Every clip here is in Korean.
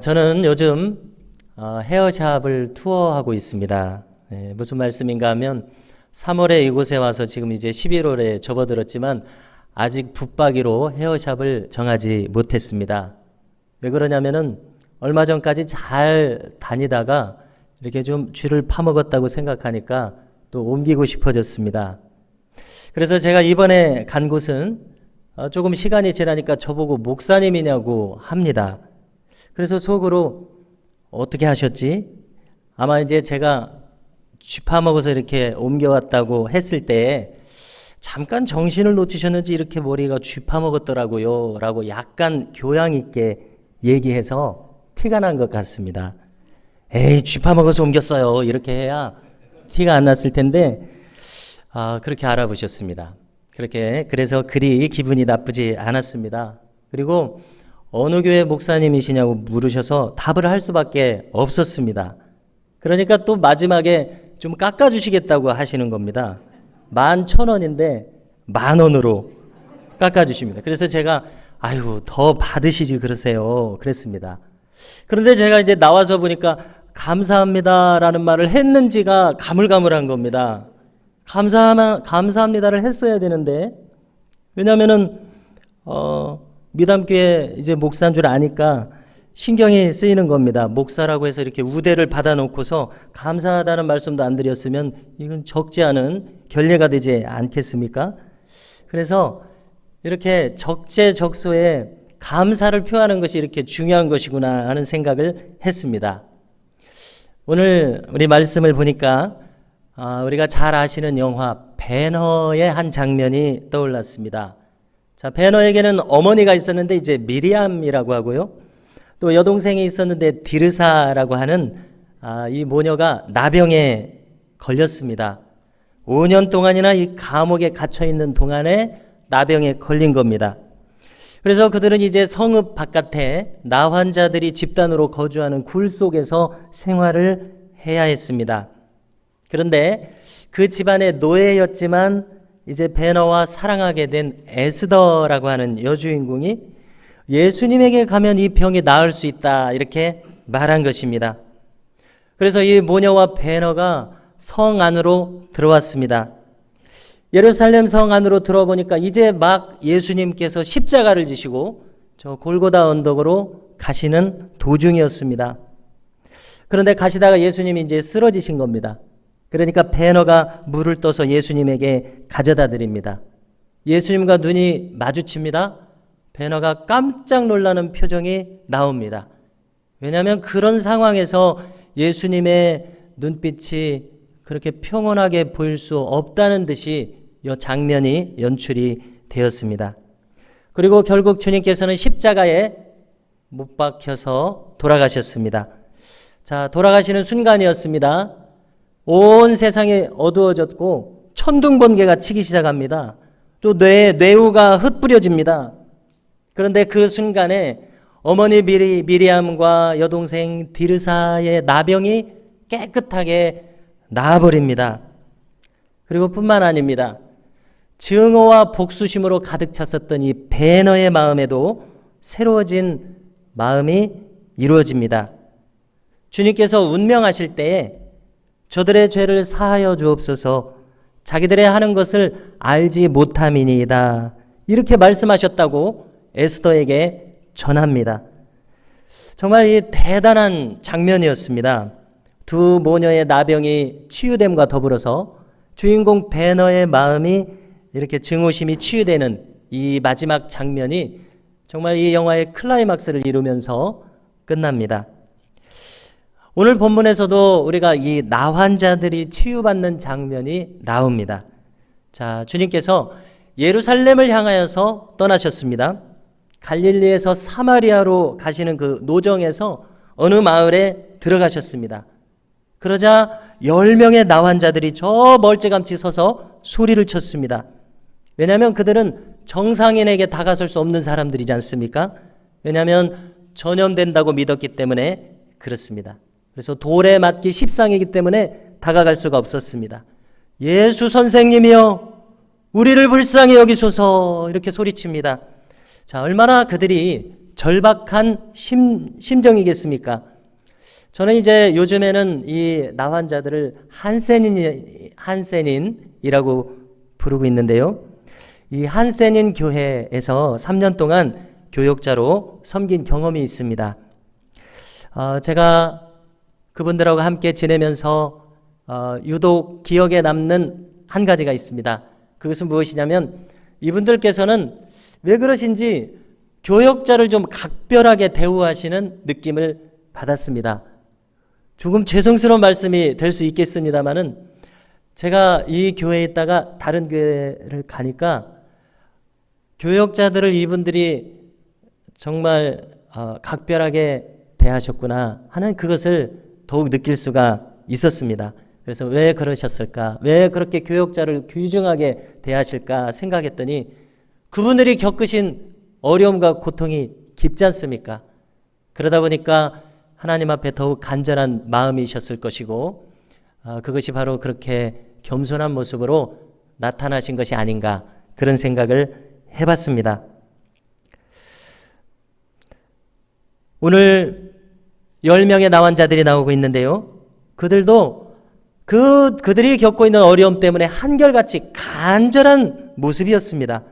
저는 요즘 헤어샵을 투어하고 있습니다. 무슨 말씀인가 하면 3월에 이곳에 와서 지금 이제 11월에 접어들었지만 아직 붙박이로 헤어샵을 정하지 못했습니다. 왜 그러냐면은 얼마 전까지 잘 다니다가 이렇게 좀 쥐를 파먹었다고 생각하니까 또 옮기고 싶어졌습니다. 그래서 제가 이번에 간 곳은 조금 시간이 지나니까 저보고 목사님이냐고 합니다. 그래서 속으로 어떻게 하셨지? 아마 이제 제가 쥐 파먹어서 이렇게 옮겨왔다고 했을 때 잠깐 정신을 놓치셨는지 이렇게 머리가 쥐 파먹었더라고요 라고 약간 교양 있게 얘기해서 티가 난 것 같습니다. 에이, 쥐 파먹어서 옮겼어요 이렇게 해야 티가 안 났을 텐데 그렇게 알아보셨습니다. 그래서 그리 기분이 나쁘지 않았습니다. 그리고 어느 교회 목사님이시냐고 물으셔서 답을 할 수밖에 없었습니다. 그러니까 또 마지막에 좀 깎아주시겠다고 하시는 겁니다. 11,000원인데 10,000원으로 깎아주십니다. 그래서 제가 아유 더 받으시지 그러세요 그랬습니다. 그런데 제가 이제 나와서 보니까 감사합니다라는 말을 했는지가 가물가물한 겁니다. 감사합니다를 했어야 되는데 왜냐면은 미담교회 이제 목사인 줄 아니까 신경이 쓰이는 겁니다. 목사라고 해서 이렇게 우대를 받아놓고서 감사하다는 말씀도 안 드렸으면 이건 적지 않은 결례가 되지 않겠습니까? 그래서 이렇게 적재적소에 감사를 표하는 것이 이렇게 중요한 것이구나 하는 생각을 했습니다. 오늘 우리 말씀을 보니까 우리가 잘 아시는 영화 배너의 한 장면이 떠올랐습니다. 자, 배너에게는 어머니가 있었는데 이제 미리암이라고 하고요. 또 여동생이 있었는데 디르사라고 하는 이 모녀가 나병에 걸렸습니다. 5년 동안이나 이 감옥에 갇혀 있는 동안에 나병에 걸린 겁니다. 그래서 그들은 이제 성읍 바깥에 나 환자들이 집단으로 거주하는 굴 속에서 생활을 해야 했습니다. 그런데 그 집안의 노예였지만 이제 베너와 사랑하게 된 에스더라고 하는 여주인공이 예수님에게 가면 이 병이 나을 수 있다 이렇게 말한 것입니다. 그래서 이 모녀와 베너가 성 안으로 들어왔습니다. 예루살렘 성 안으로 들어보니까 이제 막 예수님께서 십자가를 지시고 저 골고다 언덕으로 가시는 도중이었습니다. 그런데 가시다가 예수님이 이제 쓰러지신 겁니다. 그러니까 베너가 물을 떠서 예수님에게 가져다 드립니다. 예수님과 눈이 마주칩니다. 베너가 깜짝 놀라는 표정이 나옵니다. 왜냐하면 그런 상황에서 예수님의 눈빛이 그렇게 평온하게 보일 수 없다는 듯이 이 장면이 연출이 되었습니다. 그리고 결국 주님께서는 십자가에 못 박혀서 돌아가셨습니다. 자, 돌아가시는 순간이었습니다. 온 세상이 어두워졌고 천둥번개가 치기 시작합니다. 또 뇌우가 흩뿌려집니다. 그런데 그 순간에 어머니 미리암과 여동생 디르사의 나병이 깨끗하게 나아버립니다. 그리고 뿐만 아닙니다. 증오와 복수심으로 가득 찼었던 이 베너의 마음에도 새로워진 마음이 이루어집니다. 주님께서 운명하실 때에 저들의 죄를 사하여 주옵소서 자기들의 하는 것을 알지 못함이니이다 이렇게 말씀하셨다고 에스더에게 전합니다. 정말 이 대단한 장면이었습니다. 두 모녀의 나병이 치유됨과 더불어서 주인공 베너의 마음이 이렇게 증오심이 치유되는 이 마지막 장면이 정말 이 영화의 클라이막스를 이루면서 끝납니다. 오늘 본문에서도 우리가 이 나환자들이 치유받는 장면이 나옵니다. 자, 주님께서 예루살렘을 향하여서 떠나셨습니다. 갈릴리에서 사마리아로 가시는 그 노정에서 어느 마을에 들어가셨습니다. 그러자 10명의 나환자들이 저 멀찌감치 서서 소리를 쳤습니다. 왜냐하면 그들은 정상인에게 다가설 수 없는 사람들이지 않습니까? 왜냐하면 전염된다고 믿었기 때문에 그렇습니다. 그래서 돌에 맞기 십상이기 때문에 다가갈 수가 없었습니다. 예수 선생님이여 우리를 불쌍히 여기소서 이렇게 소리칩니다. 자, 얼마나 그들이 절박한 심정이겠습니까? 저는 이제 요즘에는 이 나환자들을 한센인이라고 부르고 있는데요. 이 한센인 교회에서 3년 동안 교역자로 섬긴 경험이 있습니다. 제가 그분들하고 함께 지내면서 유독 기억에 남는 한 가지가 있습니다. 그것은 무엇이냐면 이분들께서는 왜 그러신지 교역자를 좀 각별하게 대우하시는 느낌을 받았습니다. 조금 죄송스러운 말씀이 될 수 있겠습니다만은 제가 이 교회에 있다가 다른 교회를 가니까 교역자들을 이분들이 정말 각별하게 대하셨구나 하는 그것을 더욱 느낄 수가 있었습니다. 그래서 왜 그러셨을까? 왜 그렇게 교역자를 귀중하게 대하실까 생각했더니 그분들이 겪으신 어려움과 고통이 깊지 않습니까? 그러다 보니까 하나님 앞에 더욱 간절한 마음이셨을 것이고 그것이 바로 그렇게 겸손한 모습으로 나타나신 것이 아닌가 그런 생각을 해봤습니다. 오늘 10명의 나환자들이 나오고 있는데요. 그들도 그들이 겪고 있는 어려움 때문에 한결같이 간절한 모습이었습니다.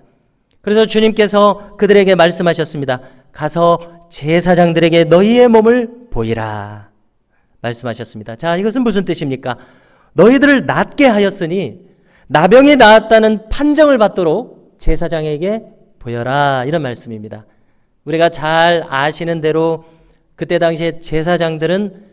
그래서 주님께서 그들에게 말씀하셨습니다. 가서 제사장들에게 너희의 몸을 보이라 말씀하셨습니다. 자, 이것은 무슨 뜻입니까? 너희들을 낫게 하였으니 나병이 나았다는 판정을 받도록 제사장에게 보여라 이런 말씀입니다. 우리가 잘 아시는 대로 그때 당시에 제사장들은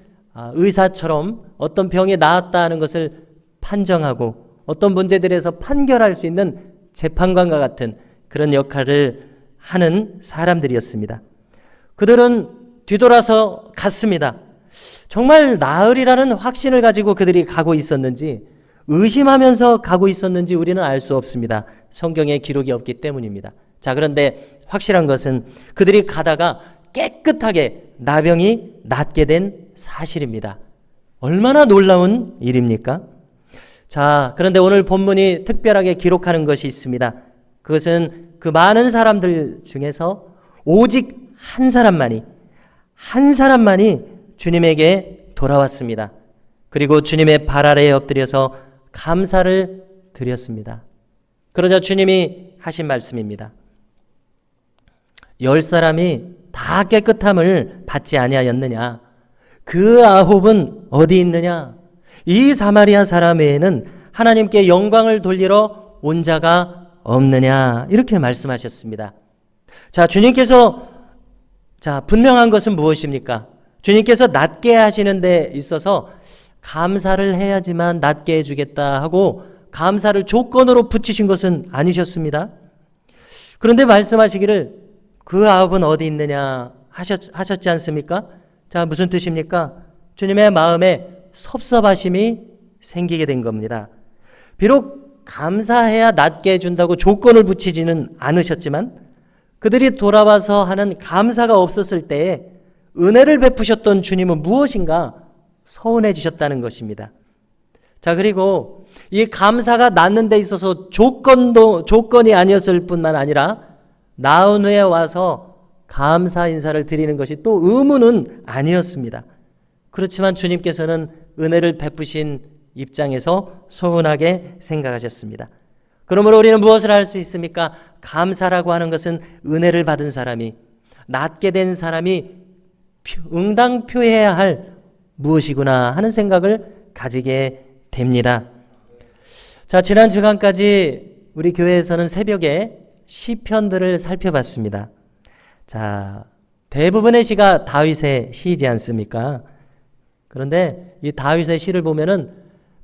의사처럼 어떤 병이 나았다 하는 것을 판정하고 어떤 문제들에서 판결할 수 있는 재판관과 같은 그런 역할을 하는 사람들이었습니다. 그들은 뒤돌아서 갔습니다. 정말 나으리라는 확신을 가지고 그들이 가고 있었는지 의심하면서 가고 있었는지 우리는 알 수 없습니다. 성경에 기록이 없기 때문입니다. 자, 그런데 확실한 것은 그들이 가다가 깨끗하게 나병이 낫게 된 사실입니다. 얼마나 놀라운 일입니까? 자, 그런데 오늘 본문이 특별하게 기록하는 것이 있습니다. 그것은 그 많은 사람들 중에서 오직 한 사람만이 주님에게 돌아왔습니다. 그리고 주님의 발 아래에 엎드려서 감사를 드렸습니다. 그러자 주님이 하신 말씀입니다. 10사람이 다 깨끗함을 받지 아니하였느냐? 그 9은 어디 있느냐? 이 사마리아 사람 외에는 하나님께 영광을 돌리러 온 자가 없느냐? 이렇게 말씀하셨습니다. 자, 주님께서 분명한 것은 무엇입니까? 주님께서 낫게 하시는 데 있어서 감사를 해야지만 낫게 해주겠다 하고 감사를 조건으로 붙이신 것은 아니셨습니다. 그런데 말씀하시기를 그 9은 어디 있느냐 하셨지 않습니까? 자, 무슨 뜻입니까? 주님의 마음에 섭섭하심이 생기게 된 겁니다. 비록 감사해야 낫게 해준다고 조건을 붙이지는 않으셨지만 그들이 돌아와서 하는 감사가 없었을 때에 은혜를 베푸셨던 주님은 무엇인가 서운해지셨다는 것입니다. 자, 그리고 이 감사가 낫는 데 있어서 조건이 아니었을 뿐만 아니라 나은 후에 와서 감사 인사를 드리는 것이 또 의무는 아니었습니다. 그렇지만 주님께서는 은혜를 베푸신 입장에서 서운하게 생각하셨습니다. 그러므로 우리는 무엇을 할 수 있습니까? 감사라고 하는 것은 은혜를 받은 사람이, 낫게 된 사람이 응당 표해야 할 무엇이구나 하는 생각을 가지게 됩니다. 자, 지난 주간까지 우리 교회에서는 새벽에 시편들을 살펴봤습니다. 자, 대부분의 시가 다윗의 시이지 않습니까? 그런데 이 다윗의 시를 보면은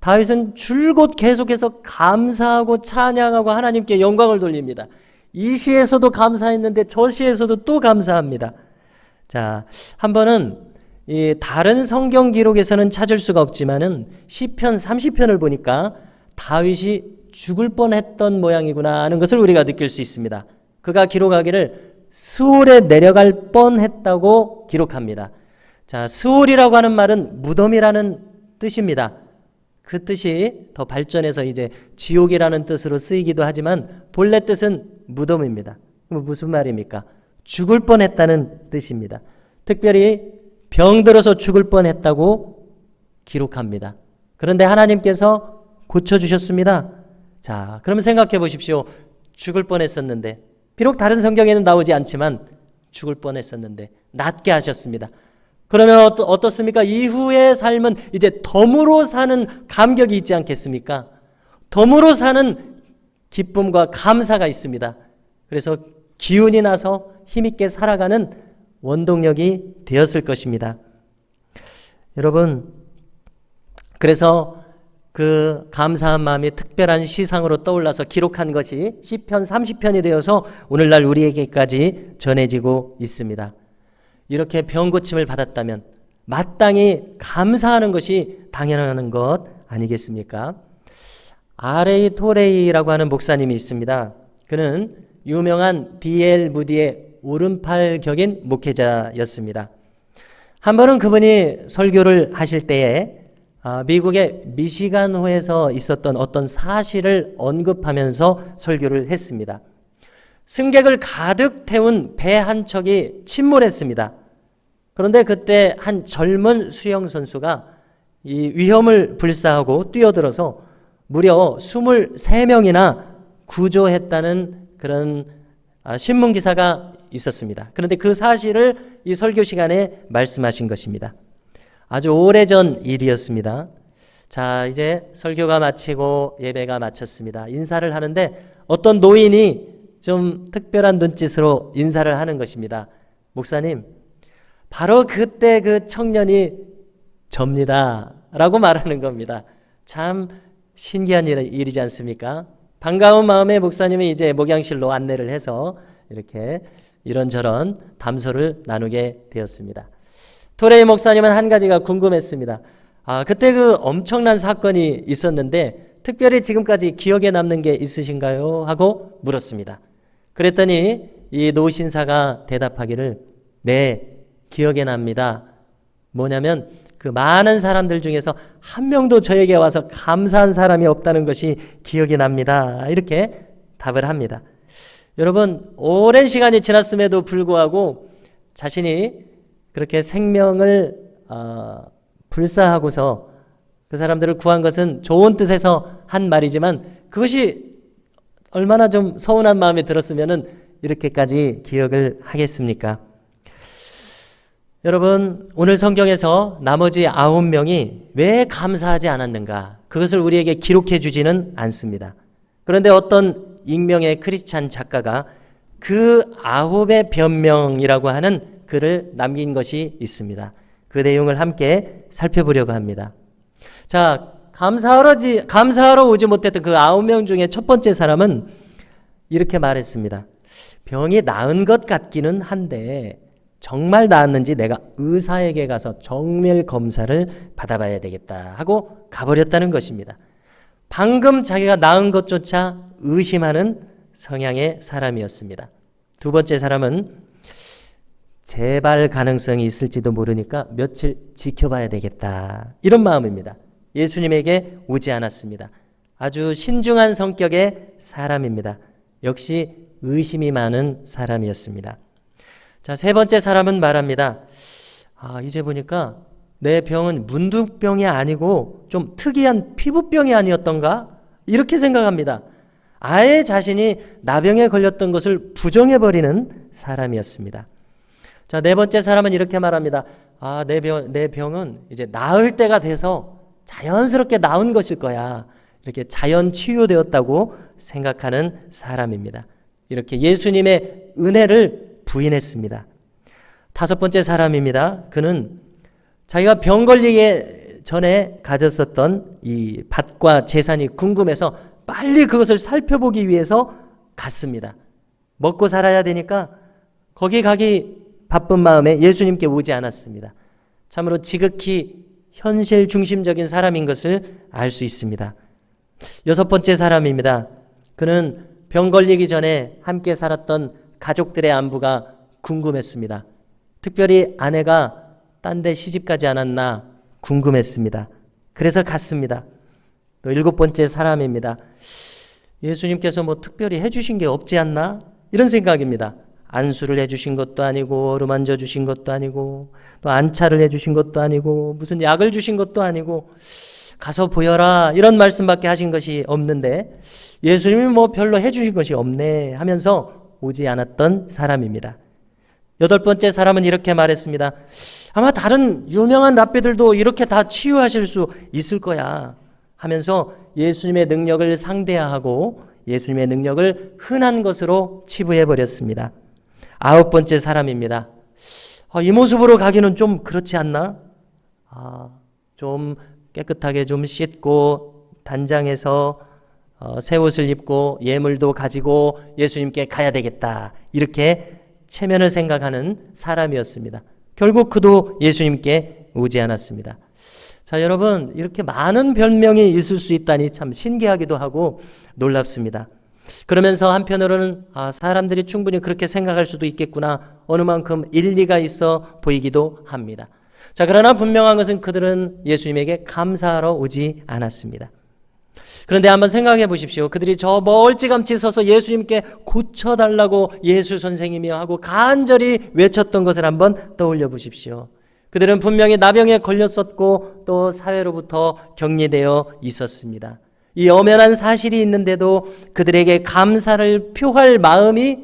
다윗은 줄곧 계속해서 감사하고 찬양하고 하나님께 영광을 돌립니다. 이 시에서도 감사했는데 저 시에서도 또 감사합니다. 자, 한 번은 이 다른 성경 기록에서는 찾을 수가 없지만은 시편 30편을 보니까 다윗이 죽을 뻔했던 모양이구나 하는 것을 우리가 느낄 수 있습니다. 그가 기록하기를 스올에 내려갈 뻔했다고 기록합니다. 자, 스올이라고 하는 말은 무덤이라는 뜻입니다. 그 뜻이 더 발전해서 이제 지옥이라는 뜻으로 쓰이기도 하지만 본래 뜻은 무덤입니다. 무슨 말입니까? 죽을 뻔했다는 뜻입니다. 특별히 병들어서 죽을 뻔했다고 기록합니다. 그런데 하나님께서 고쳐주셨습니다. 자, 그러면 생각해 보십시오. 죽을 뻔했었는데, 비록 다른 성경에는 나오지 않지만 죽을 뻔했었는데 낫게 하셨습니다. 그러면 어떻습니까? 이후의 삶은 이제 덤으로 사는 감격이 있지 않겠습니까? 덤으로 사는 기쁨과 감사가 있습니다. 그래서 기운이 나서 힘있게 살아가는 원동력이 되었을 것입니다. 여러분, 그래서 그 감사한 마음이 특별한 시상으로 떠올라서 기록한 것이 시편 30편이 되어서 오늘날 우리에게까지 전해지고 있습니다. 이렇게 병고침을 받았다면 마땅히 감사하는 것이 당연한 것 아니겠습니까? R.A. 토레이라고 하는 목사님이 있습니다. 그는 유명한 B.L. 무디의 오른팔 격인 목회자였습니다. 한 번은 그분이 설교를 하실 때에 미국의 미시간호에서 있었던 어떤 사실을 언급하면서 설교를 했습니다. 승객을 가득 태운 배 한 척이 침몰했습니다. 그런데 그때 한 젊은 수영 선수가 이 위험을 불사하고 뛰어들어서 무려 23명이나 구조했다는 그런 신문 기사가 있었습니다. 그런데 그 사실을 이 설교 시간에 말씀하신 것입니다. 아주 오래전 일이었습니다. 자, 이제 설교가 마치고 예배가 마쳤습니다. 인사를 하는데 어떤 노인이 좀 특별한 눈짓으로 인사를 하는 것입니다. 목사님, 바로 그때 그 청년이 접니다 라고 말하는 겁니다. 참 신기한 일이지 않습니까? 반가운 마음에 목사님이 이제 목양실로 안내를 해서 이렇게 이런저런 담소를 나누게 되었습니다. 토레이 목사님은 한 가지가 궁금했습니다. 그때 그 엄청난 사건이 있었는데 특별히 지금까지 기억에 남는 게 있으신가요? 하고 물었습니다. 그랬더니 이 노신사가 대답하기를 네, 기억에 납니다. 뭐냐면 그 많은 사람들 중에서 한 명도 저에게 와서 감사한 사람이 없다는 것이 기억이 납니다. 이렇게 답을 합니다. 여러분, 오랜 시간이 지났음에도 불구하고 자신이 그렇게 생명을 불사하고서 그 사람들을 구한 것은 좋은 뜻에서 한 말이지만 그것이 얼마나 좀 서운한 마음이 들었으면 이렇게까지 기억을 하겠습니까? 여러분, 오늘 성경에서 나머지 9명이 왜 감사하지 않았는가? 그것을 우리에게 기록해 주지는 않습니다. 그런데 어떤 익명의 크리스찬 작가가 그 9의 변명이라고 하는 글을 남긴 것이 있습니다. 그 내용을 함께 살펴보려고 합니다. 자, 감사하러 오지 못했던 그 9명 중에 첫 번째 사람은 이렇게 말했습니다. 병이 나은 것 같기는 한데 정말 나았는지 내가 의사에게 가서 정밀 검사를 받아봐야 되겠다 하고 가버렸다는 것입니다. 방금 자기가 나은 것조차 의심하는 성향의 사람이었습니다. 두 번째 사람은 재발 가능성이 있을지도 모르니까 며칠 지켜봐야 되겠다, 이런 마음입니다. 예수님에게 오지 않았습니다. 아주 신중한 성격의 사람입니다. 역시 의심이 많은 사람이었습니다. 자, 세 번째 사람은 말합니다. 이제 보니까 내 병은 문둥병이 아니고 좀 특이한 피부병이 아니었던가? 이렇게 생각합니다. 아예 자신이 나병에 걸렸던 것을 부정해버리는 사람이었습니다. 자, 네 번째 사람은 이렇게 말합니다. 내 병은 이제 나을 때가 돼서 자연스럽게 나은 것일 거야. 이렇게 자연 치유되었다고 생각하는 사람입니다. 이렇게 예수님의 은혜를 부인했습니다. 다섯 번째 사람입니다. 그는 자기가 병 걸리기 전에 가졌었던 이 밭과 재산이 궁금해서 빨리 그것을 살펴보기 위해서 갔습니다. 먹고 살아야 되니까 거기 가기 바쁜 마음에 예수님께 오지 않았습니다. 참으로 지극히 현실 중심적인 사람인 것을 알 수 있습니다. 여섯 번째 사람입니다. 그는 병 걸리기 전에 함께 살았던 가족들의 안부가 궁금했습니다. 특별히 아내가 딴 데 시집가지 않았나 궁금했습니다. 그래서 갔습니다. 또 일곱 번째 사람입니다. 예수님께서 뭐 특별히 해주신 게 없지 않나? 이런 생각입니다. 안수를 해주신 것도 아니고 어루만져 주신 것도 아니고 또 안차를 해주신 것도 아니고 무슨 약을 주신 것도 아니고 가서 보여라 이런 말씀밖에 하신 것이 없는데 예수님이 뭐 별로 해주신 것이 없네 하면서 오지 않았던 사람입니다. 8번째 사람은 이렇게 말했습니다. 아마 다른 유명한 랍비들도 이렇게 다 치유하실 수 있을 거야 하면서 예수님의 능력을 상대하고 예수님의 능력을 흔한 것으로 치부해버렸습니다. 9번째 사람입니다. 이 모습으로 가기는 좀 그렇지 않나? 좀 깨끗하게 좀 씻고 단장해서 새 옷을 입고 예물도 가지고 예수님께 가야 되겠다. 이렇게 체면을 생각하는 사람이었습니다. 결국 그도 예수님께 오지 않았습니다. 자, 여러분, 이렇게 많은 별명이 있을 수 있다니 참 신기하기도 하고 놀랍습니다. 그러면서 한편으로는 사람들이 충분히 그렇게 생각할 수도 있겠구나. 어느 만큼 일리가 있어 보이기도 합니다. 자, 그러나 분명한 것은 그들은 예수님에게 감사하러 오지 않았습니다. 그런데 한번 생각해 보십시오. 그들이 저 멀찌감치 서서 예수님께 고쳐달라고 예수 선생님이여 하고 간절히 외쳤던 것을 한번 떠올려 보십시오. 그들은 분명히 나병에 걸렸었고 또 사회로부터 격리되어 있었습니다. 이 엄연한 사실이 있는데도 그들에게 감사를 표할 마음이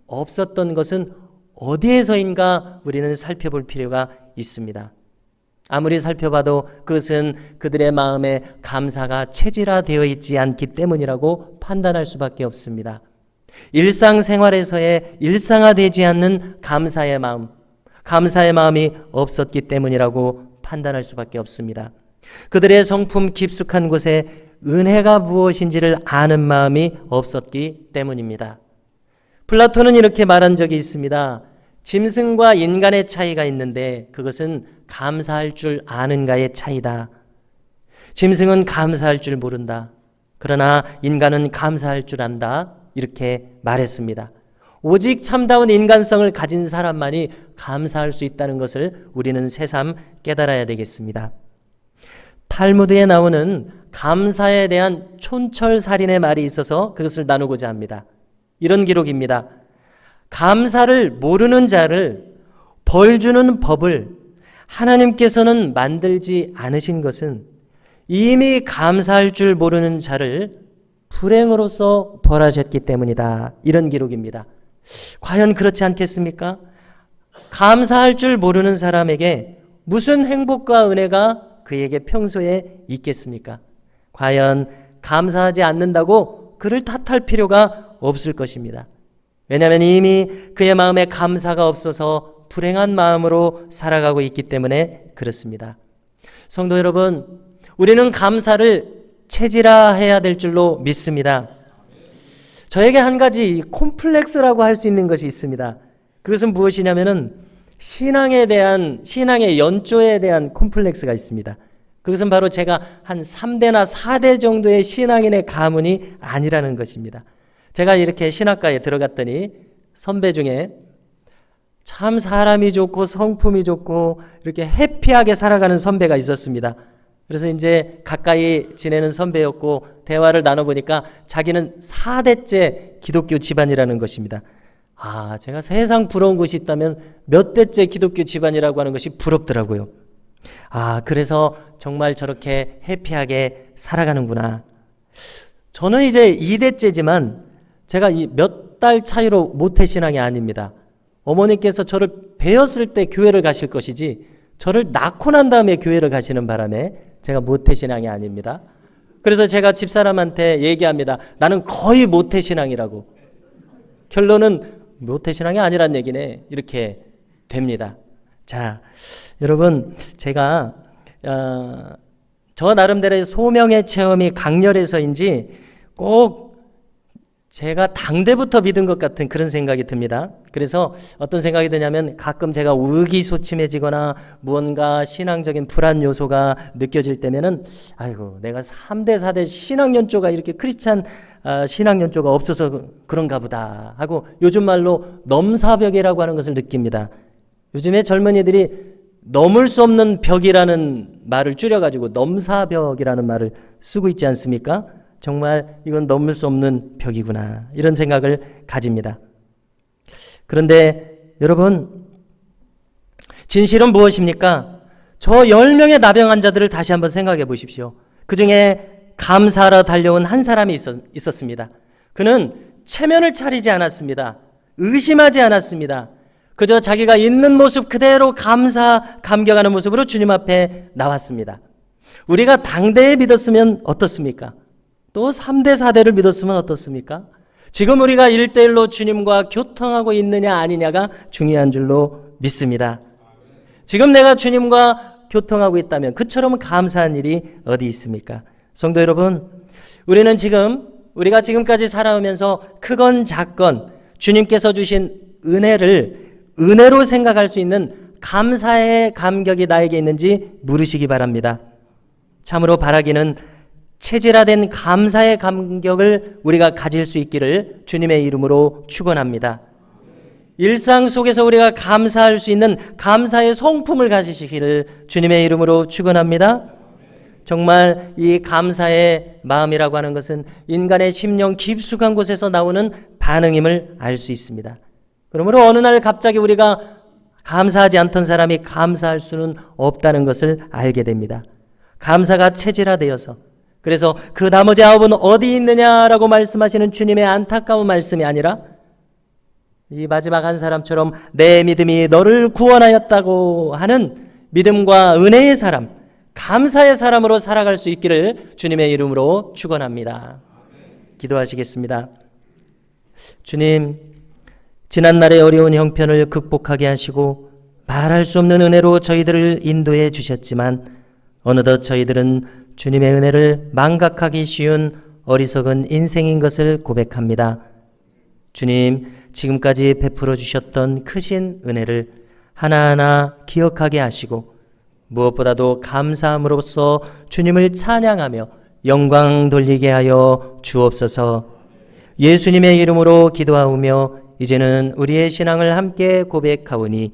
없었던 것은 어디에서인가 우리는 살펴볼 필요가 있습니다. 아무리 살펴봐도 그것은 그들의 마음에 감사가 체질화되어 있지 않기 때문이라고 판단할 수밖에 없습니다. 일상생활에서의 일상화되지 않는 감사의 마음이 없었기 때문이라고 판단할 수밖에 없습니다. 그들의 성품 깊숙한 곳에 은혜가 무엇인지를 아는 마음이 없었기 때문입니다. 플라톤은 이렇게 말한 적이 있습니다. 짐승과 인간의 차이가 있는데 그것은 감사할 줄 아는가의 차이다. 짐승은 감사할 줄 모른다. 그러나 인간은 감사할 줄 안다. 이렇게 말했습니다. 오직 참다운 인간성을 가진 사람만이 감사할 수 있다는 것을 우리는 새삼 깨달아야 되겠습니다. 탈무드에 나오는 감사에 대한 촌철살인의 말이 있어서 그것을 나누고자 합니다. 이런 기록입니다. 감사를 모르는 자를 벌 주는 법을 하나님께서는 만들지 않으신 것은 이미 감사할 줄 모르는 자를 불행으로써 벌하셨기 때문이다. 이런 기록입니다. 과연 그렇지 않겠습니까? 감사할 줄 모르는 사람에게 무슨 행복과 은혜가 그에게 평소에 있겠습니까? 과연 감사하지 않는다고 그를 탓할 필요가 없을 것입니다. 왜냐하면 이미 그의 마음에 감사가 없어서 불행한 마음으로 살아가고 있기 때문에 그렇습니다. 성도 여러분, 우리는 감사를 체질화해야 될 줄로 믿습니다. 저에게 한 가지 콤플렉스라고 할 수 있는 것이 있습니다. 그것은 무엇이냐면은 신앙의 연조에 대한 콤플렉스가 있습니다. 그것은 바로 제가 한 3대나 4대 정도의 신앙인의 가문이 아니라는 것입니다. 제가 이렇게 신학과에 들어갔더니 선배 중에 참 사람이 좋고 성품이 좋고 이렇게 해피하게 살아가는 선배가 있었습니다. 그래서 이제 가까이 지내는 선배였고 대화를 나눠보니까 자기는 4대째 기독교 집안이라는 것입니다. 제가 세상 부러운 것이 있다면 몇 대째 기독교 집안이라고 하는 것이 부럽더라고요. 그래서 정말 저렇게 해피하게 살아가는구나. 저는 이제 2대째지만 제가 이 몇 달 차이로 모태신앙이 아닙니다. 어머니께서 저를 배웠을 때 교회를 가실 것이지 저를 낳고 난 다음에 교회를 가시는 바람에 제가 모태신앙이 아닙니다. 그래서 제가 집사람한테 얘기합니다. 나는 거의 모태신앙이라고. 결론은 모태신앙이 아니란 얘기네. 이렇게 됩니다. 자, 여러분, 제가 저 나름대로의 소명의 체험이 강렬해서인지 꼭 제가 당대부터 믿은 것 같은 그런 생각이 듭니다. 그래서 어떤 생각이 드냐면 가끔 제가 의기소침해지거나 무언가 신앙적인 불안 요소가 느껴질 때면은 내가 3대 4대 신앙연조가 이렇게 크리스찬 신앙연조가 없어서 그런가 보다 하고 요즘 말로 넘사벽이라고 하는 것을 느낍니다. 요즘에 젊은이들이 넘을 수 없는 벽이라는 말을 줄여가지고 넘사벽이라는 말을 쓰고 있지 않습니까? 정말 이건 넘을 수 없는 벽이구나 이런 생각을 가집니다. 그런데 여러분, 진실은 무엇입니까? 저 10명의 나병 환자들을 다시 한번 생각해 보십시오. 그 중에 감사하러 달려온 한 사람이 있었습니다. 그는 체면을 차리지 않았습니다. 의심하지 않았습니다. 그저 자기가 있는 모습 그대로 감격하는 모습으로 주님 앞에 나왔습니다. 우리가 당대에 믿었으면 어떻습니까? 또 3대 4대를 믿었으면 어떻습니까? 지금 우리가 1대1로 주님과 교통하고 있느냐 아니냐가 중요한 줄로 믿습니다. 지금 내가 주님과 교통하고 있다면 그처럼 감사한 일이 어디 있습니까? 성도 여러분, 우리가 지금까지 살아오면서 크건 작건 주님께서 주신 은혜로 생각할 수 있는 감사의 감격이 나에게 있는지 물으시기 바랍니다. 참으로 바라기는 체질화된 감사의 감격을 우리가 가질 수 있기를 주님의 이름으로 축원합니다. 일상 속에서 우리가 감사할 수 있는 감사의 성품을 가지시기를 주님의 이름으로 축원합니다. 정말 이 감사의 마음이라고 하는 것은 인간의 심령 깊숙한 곳에서 나오는 반응임을 알 수 있습니다. 그러므로 어느 날 갑자기 우리가 감사하지 않던 사람이 감사할 수는 없다는 것을 알게 됩니다. 감사가 체질화되어서, 그래서 그 나머지 9은 어디 있느냐라고 말씀하시는 주님의 안타까운 말씀이 아니라 이 마지막 한 사람처럼 내 믿음이 너를 구원하였다고 하는 믿음과 은혜의 사람, 감사의 사람으로 살아갈 수 있기를 주님의 이름으로 축원합니다. 기도하시겠습니다. 주님, 지난날의 어려운 형편을 극복하게 하시고 말할 수 없는 은혜로 저희들을 인도해 주셨지만 어느덧 저희들은 주님의 은혜를 망각하기 쉬운 어리석은 인생인 것을 고백합니다. 주님, 지금까지 베풀어 주셨던 크신 은혜를 하나하나 기억하게 하시고 무엇보다도 감사함으로써 주님을 찬양하며 영광 돌리게 하여 주옵소서. 예수님의 이름으로 기도하오며 이제는 우리의 신앙을 함께 고백하오니